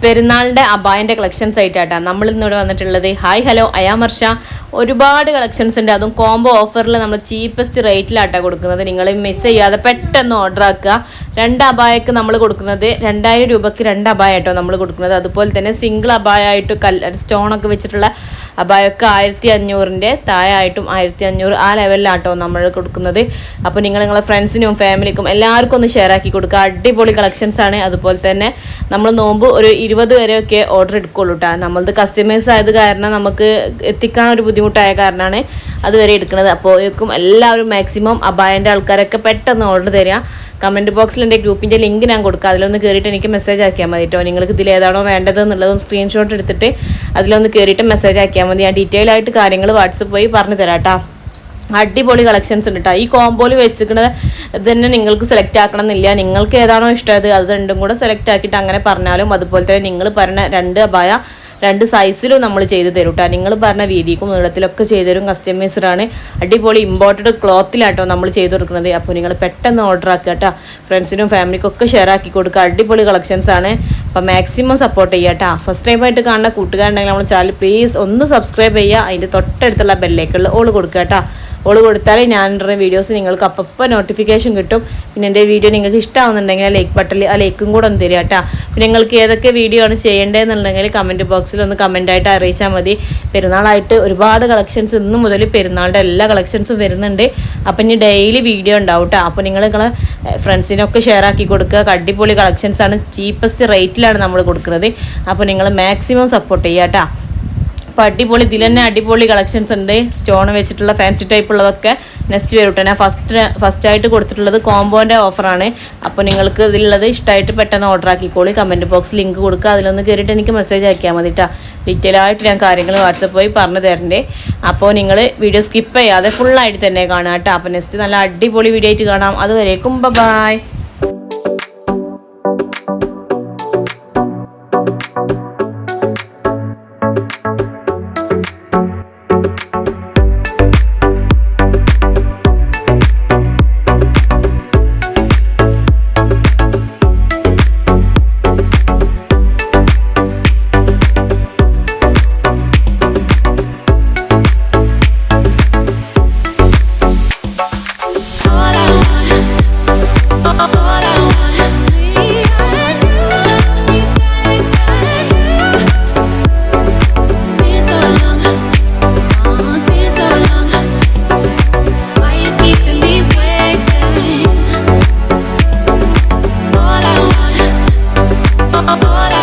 പെരുന്നാളിൻ്റെ അബായൻ്റെ കളക്ഷൻസ് ആയിട്ടാണ് നമ്മൾ ഇന്നിവിടെ വന്നിട്ടുള്ളത്. ഹായ് ഹലോ, അയാമർഷ. ഒരുപാട് കളക്ഷൻസ് ഉണ്ട്, അതും കോംബോ ഓഫറിൽ നമ്മൾ ചീപ്പസ്റ്റ് റേറ്റിലാട്ടാണ് കൊടുക്കുന്നത്. നിങ്ങൾ മിസ് ചെയ്യാതെ പെട്ടെന്ന് ഓർഡർ ആക്കുക. 2 അബായക്ക് നമ്മൾ കൊടുക്കുന്നത് 2000 രൂപയ്ക്ക് 2 അബായ ആയിട്ടോ നമ്മൾ കൊടുക്കുന്നത്. അതുപോലെ തന്നെ സിംഗിൾ അബായ ആയിട്ട് സ്റ്റോണൊക്കെ വെച്ചിട്ടുള്ള അബായൊക്കെ 1500-ൻ്റെ താഴായിട്ടും 1500 ആ ലെവലിലാട്ടോ നമ്മൾ കൊടുക്കുന്നത്. അപ്പോൾ നിങ്ങളെ ഫ്രണ്ട്സിനും ഫാമിലിക്കും എല്ലാവർക്കും ഒന്ന് ഷെയർ ആക്കി കൊടുക്കുക. അടിപൊളി കളക്ഷൻസ് ആണ്. അതുപോലെ തന്നെ നമ്മൾ നോമ്പ് ഒരു 20 വരെയൊക്കെ ഓർഡർ എടുക്കുള്ളൂ കേട്ടോ. നമ്മളത് കസ്റ്റമേഴ്സ് ആയത് കാരണം നമുക്ക് എത്തിക്കാൻ ഒരു ബുദ്ധിമുട്ടായ കാരണമാണ് അതുവരെ എടുക്കുന്നത്. അപ്പോഴേക്കും എല്ലാവരും മാക്സിമം അബായൻ്റെ ആൾക്കാരൊക്കെ പെട്ടെന്ന് ഓർഡർ തരിക. കമൻറ്റ് ബോക്സിൽ എൻ്റെ ഗ്രൂപ്പിൻ്റെ ലിങ്ക് ഞാൻ കൊടുക്കുക. അതിലൊന്ന് കയറിയിട്ട് എനിക്ക് മെസ്സേജ് ആക്കിയാൽ മതി കേട്ടോ. നിങ്ങൾക്ക് ഇതിലേതാണോ വേണ്ടത് എന്നുള്ളതൊന്ന് സ്ക്രീൻഷോട്ട് എടുത്തിട്ട് അതിലൊന്ന് കയറിയിട്ട് മെസ്സേജ് ആക്കിയാൽ മതി. ഞാൻ ഡീറ്റെയിൽ ആയിട്ട് കാര്യങ്ങൾ വാട്സപ്പ് വഴി പറഞ്ഞു തരാം കേട്ടോ. അടിപൊളി കളക്ഷൻസ് ഉണ്ട് കേട്ടോ. ഈ കോംബോയിൽ വെച്ചിരിക്കുന്നത് ഇത് തന്നെ നിങ്ങൾക്ക് സെലക്ട് ആക്കണം എന്നില്ല. നിങ്ങൾക്ക് ഏതാണോ ഇഷ്ടമായത് അത് രണ്ടും കൂടെ സെലക്ട് ആക്കിയിട്ട് അങ്ങനെ പറഞ്ഞാലും, അതുപോലെ തന്നെ നിങ്ങൾ പറഞ്ഞ 2 അബായ 2 സൈസിലും നമ്മൾ ചെയ്ത് തരും കേട്ടോ. നിങ്ങൾ പറഞ്ഞ വീതിക്കും നീളത്തിലൊക്കെ ചെയ്തു തരും. കസ്റ്റമൈസ്ഡാണ്. അടിപൊളി ഇമ്പോർട്ടഡ് ക്ലോത്തിലാട്ടോ നമ്മൾ ചെയ്ത് കൊടുക്കുന്നത്. അപ്പോൾ നിങ്ങൾ പെട്ടെന്ന് ഓർഡർ ആക്കുക കേട്ടോ. ഫ്രണ്ട്സിനും ഫാമിലിക്കും ഒക്കെ ഷെയർ ആക്കി കൊടുക്കുക. അടിപൊളി കളക്ഷൻസ് ആണ്. അപ്പോൾ മാക്സിമം സപ്പോർട്ട് ചെയ്യുക കേട്ടോ. ഫസ്റ്റ് ടൈമായിട്ട് കാണുന്ന കൂട്ടുകാരുണ്ടെങ്കിൽ നമ്മൾ ചാനൽ പ്ലീസ് ഒന്ന് സബ്സ്ക്രൈബ് ചെയ്യുക. അതിൻ്റെ തൊട്ടടുത്തുള്ള ബെല്ലേക്കുള്ള ഓൾ കൊടുക്കുക കേട്ടോ. ഓൾ കൊടുത്താൽ ഞാനിടുന്ന വീഡിയോസ് നിങ്ങൾക്ക് അപ്പോൾ നോട്ടിഫിക്കേഷൻ കിട്ടും. പിന്നെ എൻ്റെ വീഡിയോ നിങ്ങൾക്ക് ഇഷ്ടമാവുന്നുണ്ടെങ്കിൽ ആ ലൈക്ക് ബട്ടണിൽ ആ ലൈക്കും കൂടെ ഒന്ന് തരിക കേട്ടോ. പിന്നെ നിങ്ങൾക്ക് ഏതൊക്കെ വീഡിയോ ആണ് ചെയ്യേണ്ടതെന്നുണ്ടെങ്കിൽ കമൻറ്റ് ബോക്സിൽ ഒന്ന് കമൻറ്റായിട്ട് അറിയിച്ചാൽ മതി. പെരുന്നാളായിട്ട് ഒരുപാട് കളക്ഷൻസ് ഇന്ന് മുതൽ പെരുന്നാളുടെ എല്ലാ കളക്ഷൻസും വരുന്നുണ്ട്. അപ്പം ഇനി ഡെയിലി വീഡിയോ ഉണ്ടാവും കേട്ടോ. അപ്പോൾ നിങ്ങളെ ഫ്രണ്ട്സിനൊക്കെ ഷെയർ ആക്കി കൊടുക്കുക. അടിപൊളി കളക്ഷൻസാണ്. ചീപ്പസ്റ്റ് റേറ്റിലാണ് നമ്മൾ കൊടുക്കുന്നത്. അപ്പോൾ നിങ്ങൾ മാക്സിമം സപ്പോർട്ട് ചെയ്യുക കേട്ടോ. അപ്പോൾ അടിപൊളി ഇതിൽ തന്നെ അടിപൊളി കളക്ഷൻസ് ഉണ്ട്. സ്റ്റോൺ വെച്ചിട്ടുള്ള ഫാൻസി ടൈപ്പ് ഉള്ളതൊക്കെ നെക്സ്റ്റ് വരും കേട്ടോ. ഞാൻ ഫസ്റ്റായിട്ട് കൊടുത്തിട്ടുള്ളത് കോംബോൻ്റെ ഓഫറാണ്. അപ്പോൾ നിങ്ങൾക്ക് ഇതിലുള്ളത് ഇഷ്ടമായിട്ട് പെട്ടെന്ന് ഓർഡർ ആക്കിക്കോളി. കമൻറ്റ് ബോക്സ് ലിങ്ക് കൊടുക്കുക. അതിലൊന്ന് കയറിയിട്ട് എനിക്ക് മെസ്സേജ് ആക്കിയാൽ മതി കേട്ടോ. ഡീറ്റെയിൽ ആയിട്ട് ഞാൻ കാര്യങ്ങൾ വാട്സപ്പ് വഴി പറഞ്ഞു തരണ്ടേ. അപ്പോൾ നിങ്ങൾ വീഡിയോ സ്കിപ്പ് ചെയ്യാതെ ഫുള്ളായിട്ട് തന്നെ കാണുക കേട്ടോ. അപ്പോൾ നെക്സ്റ്റ് നല്ല അടിപൊളി വീഡിയോ ആയിട്ട് കാണാം. അതുവരേക്കും ബൈ. All I